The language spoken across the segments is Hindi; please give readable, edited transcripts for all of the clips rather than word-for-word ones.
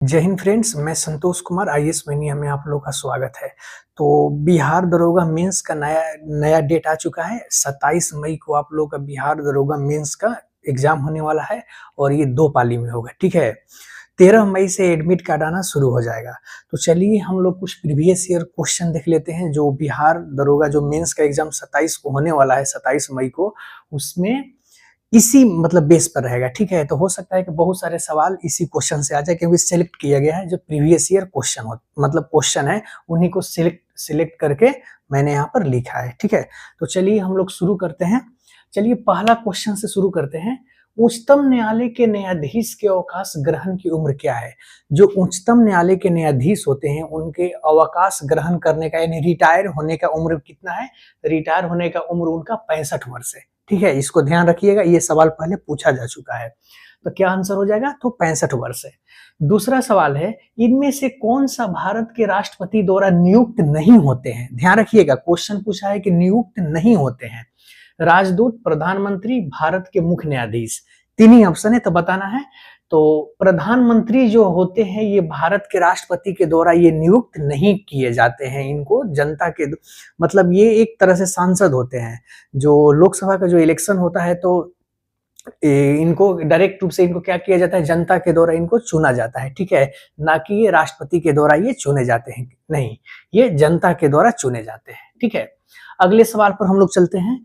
जय हिंद फ्रेंड्स, मैं संतोष कुमार आईएएस वाहिनी में आप लोगों का स्वागत है। तो बिहार दरोगा मेंस का नया नया डेट आ चुका है। 27 मई को आप लोगों का बिहार दरोगा मेंस का एग्जाम होने वाला है और ये 2 पाली में होगा, ठीक है। 13 मई से एडमिट कार्ड आना शुरू हो जाएगा। तो चलिए हम लोग कुछ प्रीवियस ईयर क्वेश्चन देख लेते हैं। जो बिहार दरोगा जो मेंस का एग्जाम 27 को होने वाला है, 27 मई को, उसमें इसी मतलब बेस पर रहेगा, ठीक है। तो हो सकता है कि बहुत सारे सवाल इसी क्वेश्चन से आ जाए, क्योंकि सिलेक्ट किया गया है जो प्रीवियस ईयर क्वेश्चन हो मतलब क्वेश्चन है, उन्हीं को सिलेक्ट करके मैंने यहाँ पर लिखा है, ठीक है। तो चलिए हम लोग शुरू करते हैं। चलिए पहला क्वेश्चन से शुरू करते हैं। उच्चतम न्यायालय के न्यायाधीश के अवकाश ग्रहण की उम्र क्या है? जो उच्चतम न्यायालय के न्यायाधीश होते हैं उनके अवकाश ग्रहण करने का यानी रिटायर होने का उम्र कितना है? रिटायर होने का उम्र उनका 65 वर्ष है, ठीक है। इसको ध्यान रखिएगा, ये सवाल पहले पूछा जा चुका है। तो क्या आंसर हो जाएगा? तो 65 वर्ष है। दूसरा सवाल है, इनमें से कौन सा भारत के राष्ट्रपति द्वारा नियुक्त नहीं होते हैं? ध्यान रखिएगा, क्वेश्चन पूछा है कि नियुक्त नहीं होते हैं। राजदूत, प्रधानमंत्री, भारत के मुख्य न्यायाधीश, तीन ही ऑप्शन है, तो बताना है। तो प्रधानमंत्री जो होते हैं ये भारत के राष्ट्रपति के द्वारा ये नियुक्त नहीं किए जाते हैं। इनको जनता के मतलब ये एक तरह से सांसद होते हैं। जो लोकसभा का जो इलेक्शन होता है तो इनको डायरेक्ट रूप से इनको क्या किया जाता है? जनता के द्वारा इनको चुना जाता है, ठीक है। ना कि ये राष्ट्रपति के द्वारा ये चुने जाते हैं, नहीं, ये जनता के द्वारा चुने जाते हैं, ठीक है। अगले सवाल पर हम लोग चलते हैं।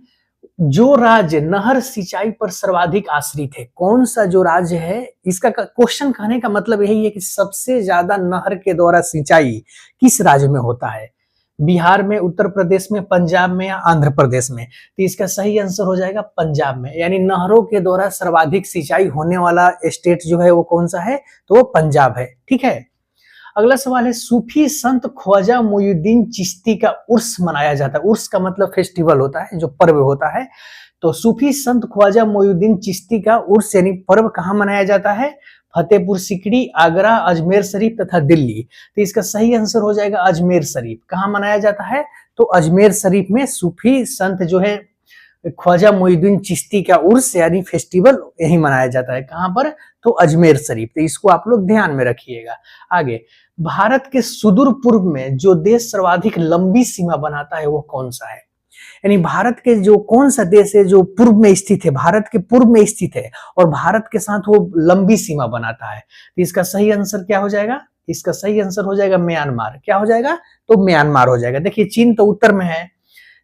जो राज्य नहर सिंचाई पर सर्वाधिक आश्रित है, कौन सा जो राज्य है? इसका क्वेश्चन कहने का मतलब यही है कि सबसे ज्यादा नहर के द्वारा सिंचाई किस राज्य में होता है? बिहार में, उत्तर प्रदेश में, पंजाब में या आंध्र प्रदेश में? तो इसका सही आंसर हो जाएगा पंजाब में। यानी नहरों के द्वारा सर्वाधिक सिंचाई होने वाला स्टेट जो है वो कौन सा है? तो वो पंजाब है, ठीक है। अगला सवाल है, सूफी संत ख्वाजा मोइनुद्दीन चिश्ती का उर्स मनाया जाता है। उर्स का मतलब फेस्टिवल होता है, जो पर्व होता है। तो सूफी संत ख्वाजा मोइनुद्दीन चिश्ती का उर्स यानी पर्व कहाँ मनाया जाता है? फतेहपुर सीकरी, आगरा, अजमेर शरीफ तथा दिल्ली। तो इसका सही आंसर हो जाएगा अजमेर शरीफ। कहाँ मनाया जाता है? तो अजमेर शरीफ में सूफी संत जो है ख्वाजा मोइनुद्दीन चिश्ती का उर्स यानी फेस्टिवल यही मनाया जाता है। कहां पर? तो अजमेर शरीफ। तो इसको आप लोग ध्यान में रखिएगा। आगे, भारत के सुदूर पूर्व में जो देश सर्वाधिक लंबी सीमा बनाता है वो कौन सा है? यानी भारत के जो कौन सा देश है जो पूर्व में स्थित है, भारत के पूर्व में स्थित है और भारत के साथ वो लंबी सीमा बनाता है? तो इसका सही आंसर क्या हो जाएगा? इसका सही आंसर हो जाएगा म्यांमार। क्या हो जाएगा? तो म्यांमार हो जाएगा। देखिए चीन तो उत्तर में है,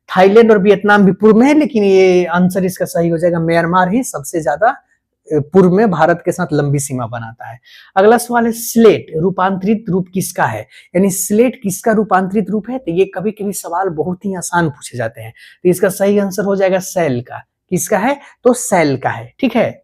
थाईलैंड और वियतनाम भी पूर्व में है, लेकिन ये आंसर इसका सही हो जाएगा म्यांमार ही सबसे ज्यादा पूर्व में भारत के साथ लंबी सीमा बनाता है। अगला सवाल है, स्लेट रूपांतरित रूप किसका है? यानी स्लेट किसका रूपांतरित रूप है? तो ये कभी कभी सवाल बहुत ही आसान पूछे जाते हैं। तो इसका सही आंसर हो जाएगा सैल का। किसका है? तो सैल का है, ठीक है।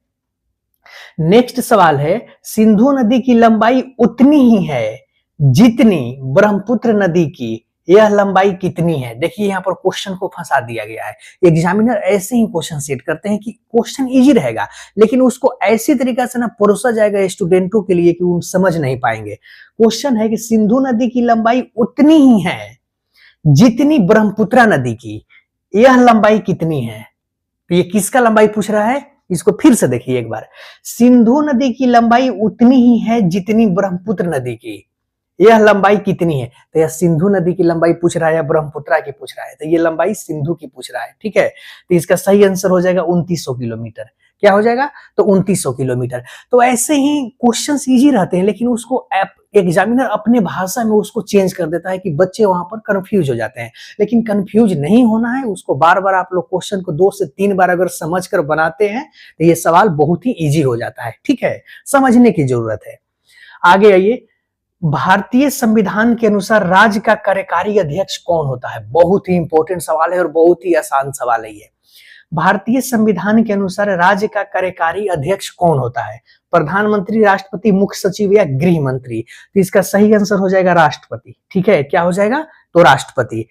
नेक्स्ट सवाल है, सिंधु नदी की लंबाई उतनी ही है जितनी ब्रह्मपुत्र नदी की, यह लंबाई कितनी है? देखिए यहाँ पर क्वेश्चन को फंसा दिया गया है। एग्जामिनर ऐसे ही क्वेश्चन सेट करते हैं कि क्वेश्चन इजी रहेगा, लेकिन उसको ऐसी तरीका से ना परोसा जाएगा स्टूडेंटों के लिए कि वो समझ नहीं पाएंगे। क्वेश्चन है कि सिंधु नदी की लंबाई उतनी ही है जितनी ब्रह्मपुत्र नदी की, यह लंबाई कितनी है? तो ये किसका लंबाई पूछ रहा है? इसको फिर से देखिए एक बार। सिंधु नदी की लंबाई उतनी ही है जितनी ब्रह्मपुत्र नदी की, यह लंबाई कितनी है? तो यह सिंधु नदी की लंबाई पूछ रहा है या ब्रह्मपुत्र की पूछ रहा है? तो ये लंबाई सिंधु की पूछ रहा है, ठीक है। तो इसका सही आंसर हो जाएगा 2900 किलोमीटर। क्या हो जाएगा? तो 2900 किलोमीटर। तो ऐसे ही क्वेश्चंस इजी रहते हैं, लेकिन उसको एग्जामिनर अपने भाषा में उसको चेंज कर देता है कि बच्चे वहां पर कंफ्यूज हो जाते हैं। लेकिन कंफ्यूज नहीं होना है, उसको बार बार आप लोग क्वेश्चन को 2 से 3 बार अगर समझ कर बनाते हैं तो ये सवाल बहुत ही इजी हो जाता है, ठीक है। समझने की जरूरत है। आगे आइए, भारतीय संविधान के अनुसार राज्य का कार्यकारी अध्यक्ष कौन होता है? बहुत ही इंपॉर्टेंट सवाल है और बहुत ही आसान सवाल है ये। भारतीय संविधान के अनुसार राज्य का कार्यकारी अध्यक्ष कौन होता है? प्रधानमंत्री, राष्ट्रपति, मुख्य सचिव या गृह मंत्री? तो इसका सही आंसर हो जाएगा राष्ट्रपति, ठीक है। क्या हो जाएगा? तो राष्ट्रपति।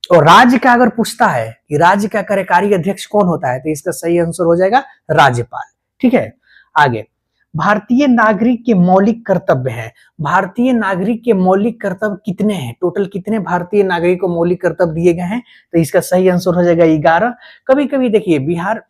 और राज्य का अगर पूछता है कि राज्य का कार्यकारी अध्यक्ष कौन होता है, तो इसका सही आंसर हो जाएगा राज्यपाल, ठीक है। आगे, भारतीय नागरिक के मौलिक कर्तव्य हैं। भारतीय नागरिक के मौलिक कर्तव्य कितने हैं? टोटल कितने भारतीय नागरिक को मौलिक कर्तव्य दिए गए हैं? तो इसका सही आंसर हो जाएगा 11। कभी कभी देखिए बिहार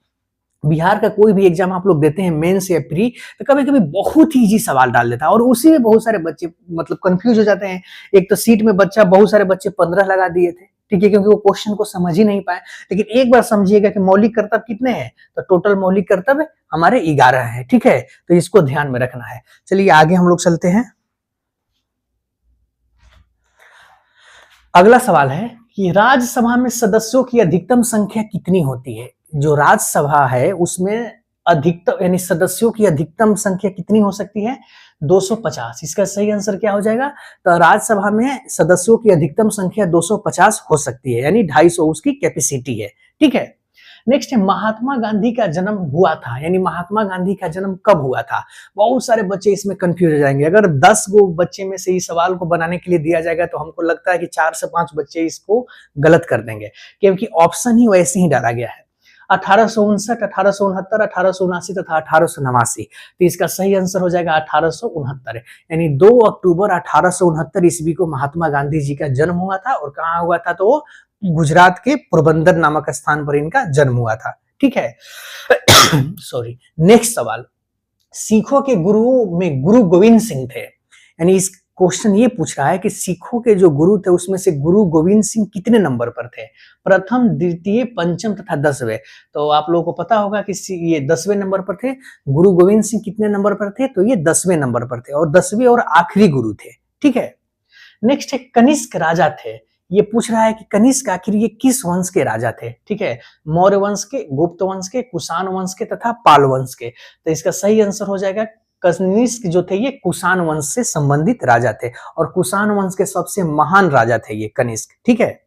बिहार का कोई भी एग्जाम आप लोग देते हैं मेंस या प्री, तो कभी-कभी बहुत ही इजी सवाल डाल देता है और उसी में बहुत सारे बच्चे मतलब कंफ्यूज हो जाते हैं। एक तो सीट में बच्चा बहुत सारे बच्चे 15 लगा दिए थे, ठीक है, क्योंकि वो क्वेश्चन को समझ ही नहीं पाए। लेकिन एक बार समझिएगा कि मौलिक कर्तव्य कितने हैं, तो टोटल मौलिक कर्तव्य हमारे 11 हैं, ठीक है, तो इसको ध्यान में रखना है। चलिए आगे हम लोग चलते हैं। अगला सवाल है कि राज्यसभा में सदस्यों की अधिकतम संख्या कितनी होती है? जो राज्यसभा है उसमें अधिकतम यानी सदस्यों की अधिकतम संख्या कितनी हो सकती है? 250। इसका सही आंसर क्या हो जाएगा? तो राज्यसभा में सदस्यों की अधिकतम संख्या 250 हो सकती है, यानी 250 उसकी कैपेसिटी है, ठीक है। नेक्स्ट है महात्मा गांधी का जन्म हुआ था, यानी महात्मा गांधी का जन्म कब हुआ था? बहुत सारे बच्चे इसमें कंफ्यूज हो जाएंगे। अगर 10 गो बच्चे में से इस सवाल को बनाने के लिए दिया जाएगा तो हमको लगता है कि 4 से 5 बच्चे इसको गलत कर देंगे, क्योंकि ऑप्शन ही वैसे ही डाला गया है। 1859, 1869, 1879 तथा 1889। तो इसका सही आंसर हो जाएगा 1869, यानी 2 अक्टूबर 1869 ईस्वी को महात्मा गांधी जी का जन्म हुआ था। और कहाँ हुआ था? तो गुजरात के पोरबंदर नामक स्थान पर इनका जन्म हुआ था, ठीक है। सॉरी। नेक्स्ट सवाल, सिखों के गुरुओं में गुरु गोविंद सिंह थे, यानी इस क्वेश्चन ये पूछ रहा है कि सिखों के जो गुरु थे उसमें से गुरु गोविंद सिंह कितने नंबर पर थे? प्रथम, द्वितीय, पंचम तथा 10वें। तो आप लोगों को पता होगा कि ये 10वें नंबर पर थे। गुरु गोविंद सिंह कितने नंबर पर थे? तो ये 10वें नंबर पर थे और 10वें और आखिरी गुरु थे, ठीक है। नेक्स्ट है कनिष्क राजा थे। ये पूछ रहा है कि कनिष्क आखिर ये किस वंश के राजा थे, ठीक है। मौर्य वंश के, गुप्त वंश के, कुषाण वंश के तथा पाल वंश के। तो इसका सही आंसर हो जाएगा कनिष्क जो थे ये कुषाण वंश से संबंधित राजा थे और कुषाण वंश के सबसे महान राजा थे ये कनिष्क, ठीक है।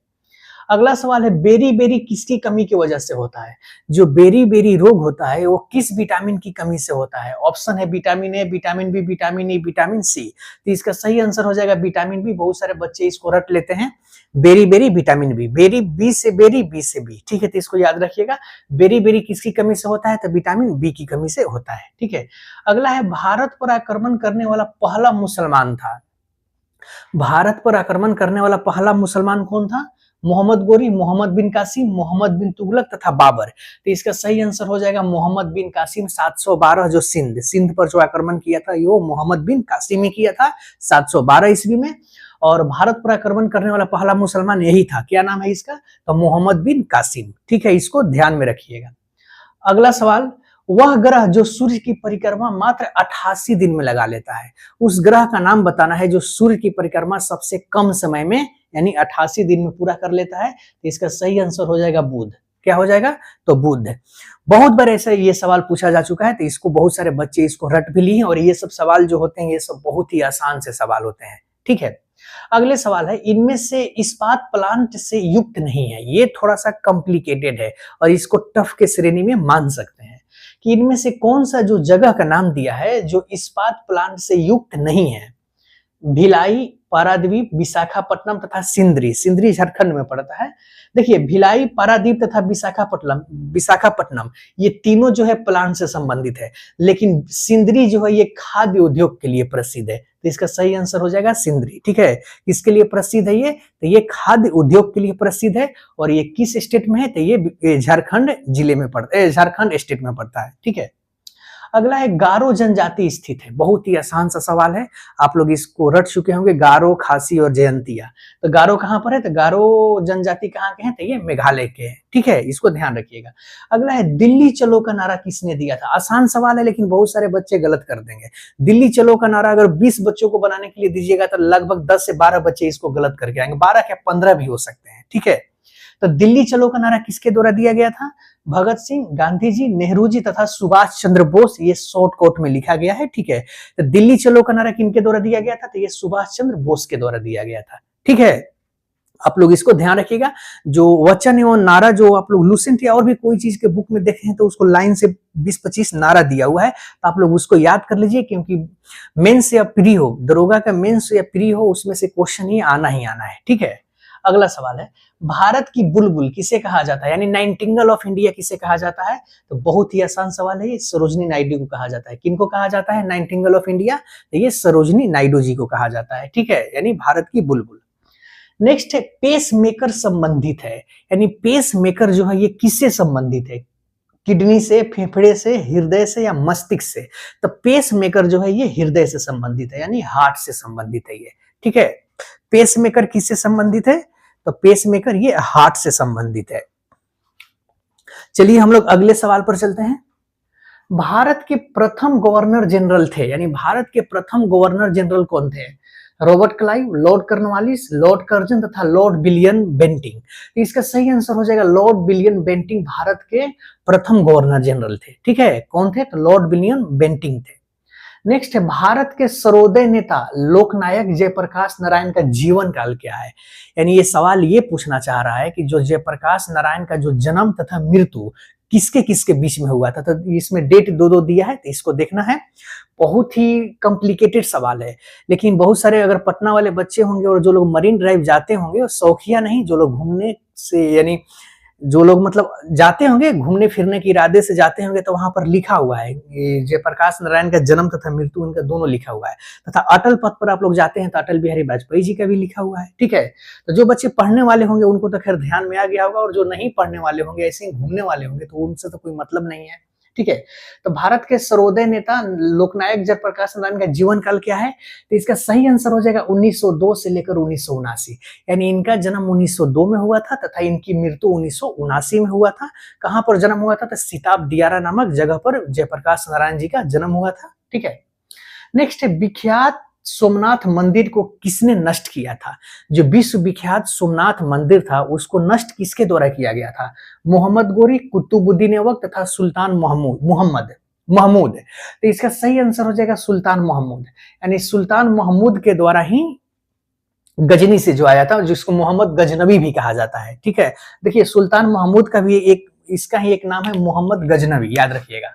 अगला सवाल है बेरी बेरी किसकी कमी की वजह से होता है? जो बेरी बेरी रोग होता है वो किस विटामिन की कमी से होता है? ऑप्शन है vitamin A, vitamin B, vitamin E, vitamin C. तो इसका सही आंसर हो जाएगा विटामिन बी। बहुत सारे बच्चे इसको रट लेते हैं, beriberi vitamin B, beri B से बेरी, बी से बी, ठीक है। तो इसको याद रखिएगा, बेरी बेरी किसकी कमी से होता है? तो विटामिन बी की कमी से होता है, ठीक है। अगला है भारत पर आक्रमण करने वाला पहला मुसलमान था। भारत पर आक्रमण करने वाला पहला मुसलमान कौन था? मोहम्मद गोरी, मोहम्मद बिन कासिम, मोहम्मद बिन तुगलक तथा बाबर। तो इसका सही आंसर हो जाएगा मोहम्मद बिन कासिम। 712 जो सिंध पर जो आक्रमण किया था वो मोहम्मद बिन कासिम ही किया था 712 ईस्वी में। और भारत पर आक्रमण करने वाला पहला मुसलमान यही था। क्या नाम है इसका? तो मोहम्मद बिन कासिम, ठीक है। इसको ध्यान में रखिएगा। अगला सवाल, वह ग्रह जो सूर्य की परिक्रमा मात्र 88 दिन में लगा लेता है, उस ग्रह का नाम बताना है जो सूर्य की परिक्रमा सबसे कम समय में यानी 88 दिन में पूरा कर लेता है। तो इसका सही आंसर हो जाएगा बुध। क्या हो जाएगा? तो बुध। बहुत बार ऐसा ये सवाल पूछा जा चुका है, तो इसको बहुत सारे बच्चे इसको रट भी लिए हैं और ये सब सवाल जो होते हैं ये सब बहुत ही आसान से सवाल होते हैं, ठीक है। अगले सवाल है, इनमें से इस्पात प्लांट से युक्त नहीं है। ये थोड़ा सा कॉम्प्लिकेटेड है और इसको टफ के श्रेणी में मान सकते हैं कि इनमें से कौन सा जो जगह का नाम दिया है जो इस्पात प्लांट से युक्त नहीं है? भिलाई, पारादीप, विशाखापट्टनम तथा सिंदरी। सिंदरी झारखंड में पड़ता है। देखिए भिलाई, पारादीप तथा विशाखापट्टनम ये तीनों जो है प्लांट से संबंधित है, लेकिन सिंदरी जो है ये खाद्य उद्योग के लिए प्रसिद्ध है। तो इसका सही आंसर हो जाएगा सिंदरी, ठीक है। किसके लिए प्रसिद्ध है ये? तो ये खाद्य उद्योग के लिए प्रसिद्ध है और ये किस स्टेट में है? तो ये झारखंड जिले में पड़ता है, झारखंड स्टेट में पड़ता है, ठीक है। अगला है गारो जनजाति स्थित है। बहुत ही आसान सा सवाल है, आप लोग इसको रट चुके होंगे। गारो, खासी और जयंतिया। तो गारो कहां पर है? तो गारो जनजाति कहां के हैं? तो ये मेघालय के हैं, ठीक है। इसको ध्यान रखिएगा। अगला है दिल्ली चलो का नारा किसने दिया था? आसान सवाल है लेकिन बहुत सारे बच्चे गलत कर देंगे। दिल्ली चलो का नारा अगर 20 बच्चों को बनाने के लिए दीजिएगा तो लगभग 10 से 12 बच्चे इसको गलत करके आएंगे, 12 क्या 15 भी हो सकते हैं, ठीक है। तो दिल्ली चलो का नारा किसके द्वारा दिया गया था? भगत सिंह, गांधी जी, नेहरू जी तथा सुभाष चंद्र बोस। ये शॉर्ट कोट में लिखा गया है, ठीक है। तो दिल्ली चलो का नारा किनके द्वारा दिया गया था? तो ये सुभाष चंद्र बोस के द्वारा दिया गया था, ठीक है। आप लोग इसको ध्यान रखिएगा। जो वचन एवं नारा जो आप लोग लुसेंट या और भी कोई चीज के बुक में देखे हैं तो उसको लाइन से 20-25 नारा दिया हुआ है, तो आप लोग उसको याद कर लीजिए, क्योंकि मेंस या प्री हो, दरोगा का मेंस या प्री हो, उसमें से क्वेश्चन ही आना है, ठीक है। अगला सवाल है, भारत की बुलबुल किसे कहा जाता है, यानी नाइटिंगेल ऑफ इंडिया किसे कहा जाता है? तो बहुत ही आसान सवाल है, ये सरोजनी नायडू को कहा जाता है। किनको कहा जाता है नाइटिंगेल ऑफ इंडिया? तो ये सरोजनी नायडू जी को कहा जाता है, ठीक है, यानी भारत की बुलबुल। नेक्स्ट है पेस मेकर संबंधित है, यानी पेस मेकर जो है ये किससे संबंधित है? किडनी से, फेफड़े से, हृदय से या मस्तिष्क से? तो पेस मेकर जो है ये हृदय से संबंधित है, यानी हार्ट से संबंधित है ये, ठीक है। पेस मेकर किससे संबंधित है? तो पेस मेकर ये हार्ट से संबंधित है। चलिए हम लोग अगले सवाल पर चलते हैं। भारत के प्रथम गवर्नर जनरल थे, यानी भारत के प्रथम गवर्नर जनरल कौन थे? Robert Clive, Lord Cornwallis, Lord Curzon तथा लॉर्ड विलियम बेंटिंग। तो इसका सही आंसर हो जाएगा लॉर्ड विलियम बेंटिंग भारत के प्रथम गवर्नर जनरल थे, ठीक है। कौन थे? तो लॉर्ड विलियम बेंटिंग थे। नेक्स्ट है, भारत के सर्वोदय नेता लोकनायक जयप्रकाश नारायण का जीवन काल क्या है? यानी ये सवाल ये पूछना चाह रहा है कि जो जयप्रकाश नारायण का जो जन्म तथा मृत्यु किसके किसके बीच में हुआ था, तो इसमें डेट दो दो दिया है, तो इसको देखना है। बहुत ही कॉम्प्लिकेटेड सवाल है, लेकिन बहुत सारे अगर पटना वाले बच्चे होंगे और जो लोग मरीन ड्राइव जाते होंगे, और शौकिया नहीं, जो लोग घूमने से, यानी जो लोग मतलब जाते होंगे घूमने फिरने के इरादे से जाते होंगे, तो वहां पर लिखा हुआ है जयप्रकाश नारायण का जन्म तथा मृत्यु इनका दोनों लिखा हुआ है। तथा अटल पथ पर आप लोग जाते हैं तो अटल बिहारी वाजपेयी जी का भी लिखा हुआ है, ठीक है। तो जो बच्चे पढ़ने वाले होंगे उनको तो खैर ध्यान में आ गया होगा, और जो नहीं पढ़ने वाले होंगे, ऐसे ही घूमने वाले होंगे, तो उनसे तो कोई मतलब नहीं है, ठीक है। तो भारत के सर्वोदय नेता लोकनायक जयप्रकाश नारायण का जीवन काल क्या है? तो इसका सही आंसर हो जाएगा 1902 से लेकर 1979, यानी इनका जन्म 1902 में हुआ था तथा इनकी मृत्यु 1979 में हुआ था। कहां पर जन्म हुआ था? तो सिताब दियारा नामक जगह पर जयप्रकाश नारायण जी का जन्म हुआ था, ठीक है। नेक्स्ट है, विख्यात सोमनाथ मंदिर को किसने नष्ट किया था? जो विश्व विख्यात सोमनाथ मंदिर था उसको नष्ट किसके द्वारा किया गया था? मोहम्मद गोरी, कुतुबुद्दीन ऐबक तथा सुल्तान महमूद। तो इसका सही आंसर हो जाएगा सुल्तान महमूद, यानी सुल्तान महमूद के द्वारा ही गजनी से जो आया था, जिसको मोहम्मद गजनवी भी कहा जाता है, ठीक है। देखिए सुल्तान महमूद का भी इसका ही एक नाम है मोहम्मद गजनवी, याद रखिएगा।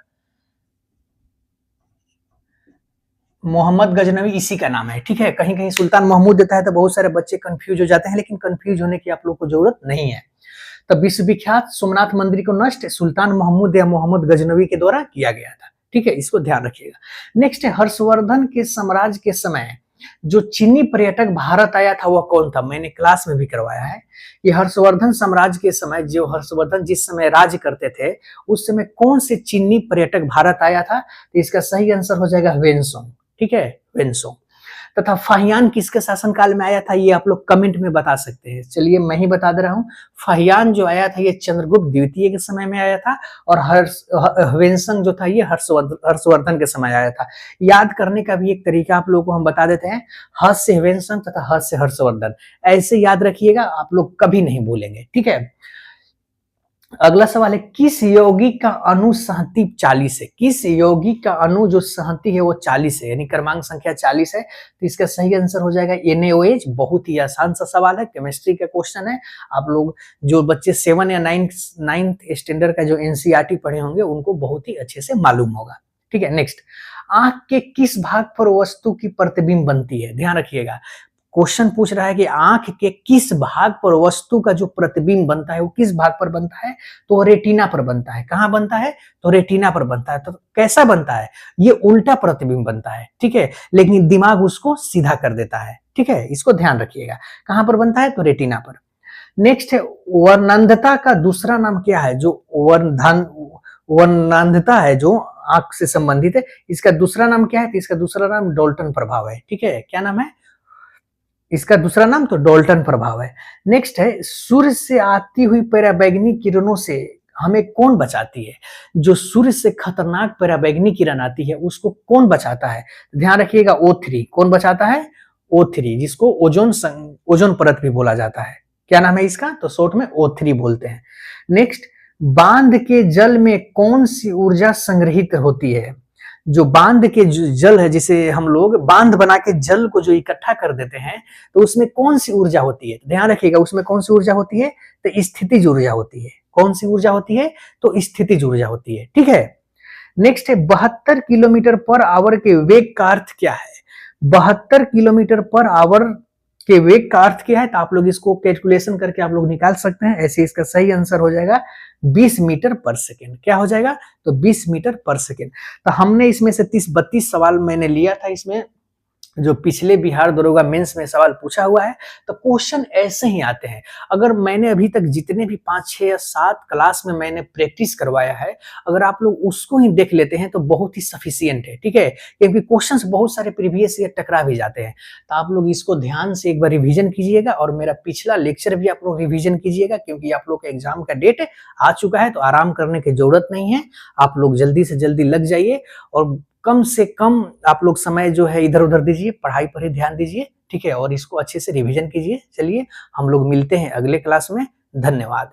मोहम्मद गजनवी इसी का नाम है, ठीक है। कहीं कहीं सुल्तान महमूद देता है तो बहुत सारे बच्चे कंफ्यूज हो जाते हैं, लेकिन कंफ्यूज होने की आप लोग को जरूरत नहीं है। तब विश्व विख्यात सोमनाथ मंदिर को नष्ट सुल्तान महमूद या मोहम्मद गजनवी के द्वारा किया गया था, ठीक है, इसको ध्यान रखिएगा। नेक्स्ट है, हर्षवर्धन के साम्राज्य के समय जो चीनी पर्यटक भारत आया था वह कौन था? मैंने क्लास में भी करवाया है। ये हर्षवर्धन साम्राज्य के समय, जो हर्षवर्धन जिस समय राज्य करते थे उस समय कौन से चीनी पर्यटक भारत आया था? तो इसका सही आंसर हो जाएगा वेनसोंग, ठीक है, वेनसोंग। तथा फाहियान किसके शासनकाल में आया था? ये आप लोग कमेंट में बता सकते हैं। चलिए मैं ही बता दे रहा हूं, फाहियान जो आया था ये चंद्रगुप्त द्वितीय के समय में आया था, और वेनसंग जो था ये हर्षवर्धन के समय आया था। याद करने का भी एक तरीका आप लोगों को हम बता देते हैं, हर्ष से वेनसंग तथा हर्ष से हर्षवर्धन, ऐसे याद रखिएगा, आप लोग कभी नहीं भूलेंगे, ठीक है। अगला सवाल है, किस यौगिक का अणु सहती 40 है? किस यौगिक का अणु जो सहती है वो 40 है, यानी क्रमांक संख्या 40 है। तो इसका सही आंसर हो जाएगा NaOH। बहुत ही आसान सा सवाल है, केमिस्ट्री का क्वेश्चन है। आप लोग जो बच्चे 7 या 9th स्टैंडर्ड का जो NCERT पढ़े होंगे उनको बहुत ही अच्छे से मालूम होगा, ठीक है। नेक्स्ट, आंख के किस भाग पर वस्तु की प्रतिबिंब बनती है? ध्यान रखिएगा, क्वेश्चन पूछ रहा है कि आंख के किस भाग पर वस्तु का जो प्रतिबिंब बनता है वो किस भाग पर बनता है? तो रेटिना पर बनता है। कहां बनता है? तो रेटिना पर बनता है। तो कैसा बनता है? ये उल्टा प्रतिबिंब बनता है, ठीक है, लेकिन दिमाग उसको सीधा कर देता है, ठीक है, इसको ध्यान रखिएगा। कहां पर बनता है? तो रेटिना पर। नेक्स्ट है, वर्णंधता का दूसरा नाम क्या है? जो वर्णंधता है जो आंख से संबंधित है, इसका दूसरा नाम क्या है? तो इसका दूसरा नाम डाल्टन प्रभाव है, ठीक है। क्या नाम है इसका दूसरा नाम? तो डाल्टन प्रभाव है। नेक्स्ट है, सूर्य से आती हुई पराबैंगनी किरणों से हमें कौन बचाती है? जो सूर्य से खतरनाक पराबैंगनी किरण आती है उसको कौन बचाता है? ध्यान रखिएगा, O3। कौन बचाता है? O3, जिसको ओजोन परत भी बोला जाता है। क्या नाम है इसका? तो शॉर्ट में O3 बोलते हैं। नेक्स्ट, बांध के जल में कौन सी ऊर्जा संग्रहित होती है? जो बांध के जल है, जिसे हम लोग बांध बना के जल को जो इकट्ठा कर देते हैं, तो उसमें कौन सी ऊर्जा होती है? ध्यान रखिएगा, उसमें कौन सी ऊर्जा होती है? तो स्थितिज ऊर्जा होती है। कौन सी ऊर्जा होती है? तो स्थितिज ऊर्जा होती है, ठीक है। नेक्स्ट है, 72 किलोमीटर पर आवर के वेग का अर्थ क्या है? 72 किलोमीटर पर आवर के वेग का अर्थ क्या है? तो आप लोग इसको कैलकुलेशन करके आप लोग निकाल सकते हैं। ऐसे इसका सही आंसर हो जाएगा 20 मीटर पर सेकेंड। क्या हो जाएगा? तो 20 मीटर पर सेकेंड। तो हमने इसमें से 30-32 सवाल मैंने लिया था, इसमें जो पिछले बिहार दरोगा मेंस में सवाल पूछा हुआ है, तो क्वेश्चन ऐसे ही आते हैं। अगर मैंने अभी तक जितने भी 5, 6 या 7 क्लास में मैंने प्रैक्टिस करवाया है, अगर आप लोग उसको ही देख लेते हैं तो बहुत ही सफिशिएंट है, ठीक है? क्योंकि क्वेश्चंस बहुत सारे प्रीवियस ईयर टकरा भी जाते हैं। तो आप लोग इसको ध्यान से एक बार रिवीजन कीजिएगा और मेरा पिछला लेक्चर भी आप लोग रिवीजन कीजिएगा, क्योंकि आप लोग का एग्जाम का डेट आ चुका है, तो आराम करने की जरूरत नहीं है। आप लोग जल्दी से जल्दी लग जाइए और कम से कम आप लोग समय जो है इधर-उधर दीजिए, पढ़ाई पर ही ध्यान दीजिए, ठीक है? और इसको अच्छे से रिवीजन कीजिए। चलिए, हम लोग मिलते हैं अगले क्लास में। धन्यवाद।